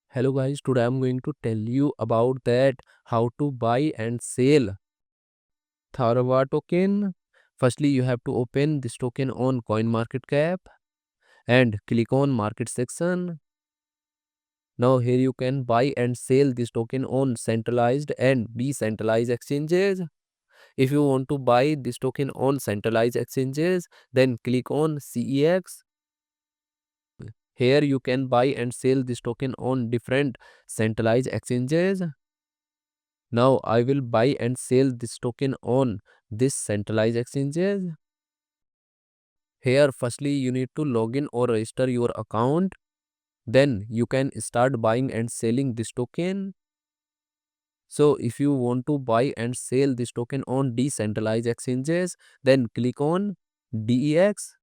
Hello guys, today I'm going to tell you about that how to buy and sell Tharwa token. Firstly, you have to open this token on CoinMarketCap and click on market section. Now here you can buy and sell this token on centralized and decentralized exchanges. If you want to buy this token on centralized exchanges, then click on CEX. Here you can buy and sell this token on different centralized exchanges. Now I will buy and sell this token on this centralized exchanges. Here firstly you need to log in or register your account. Then you can start buying and selling this token. So if you want to buy and sell this token on decentralized exchanges, then click on DEX.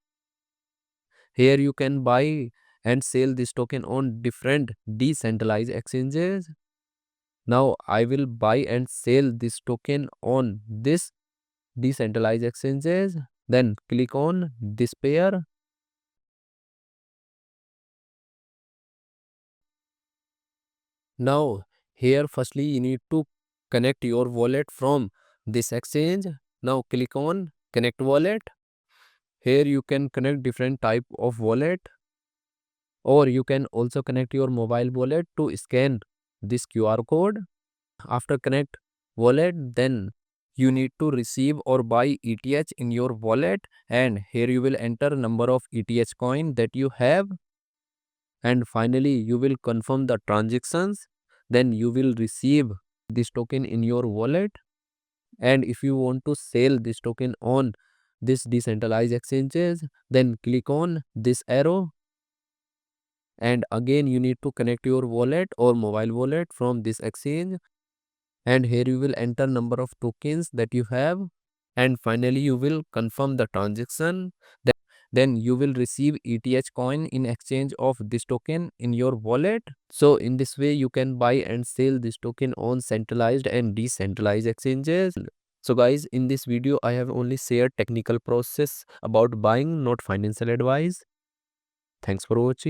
Here you can buy and sell this token on different decentralized exchanges. Now I will buy and sell this token on this decentralized exchanges. Then click on this pair. Now here firstly you need to connect your wallet from this exchange. Now click on connect wallet. Here you can connect different type of wallet, or you can also connect your mobile wallet to scan this QR code. After connect wallet, then you need to receive or buy ETH in your wallet, and here you will enter number of ETH coin that you have, and finally you will confirm the transactions. Then you will receive this token in your wallet. And if you want to sell this token on this decentralized exchanges, then click on this arrow, and again you need to connect your wallet or mobile wallet from this exchange, and here you will enter number of tokens that you have, and finally you will confirm the transaction. Then you will receive ETH coin in exchange of this token in your wallet. So in this way you can buy and sell this token on centralized and decentralized exchanges. So guys, in this video I have only shared technical process about buying, not financial advice. Thanks for watching.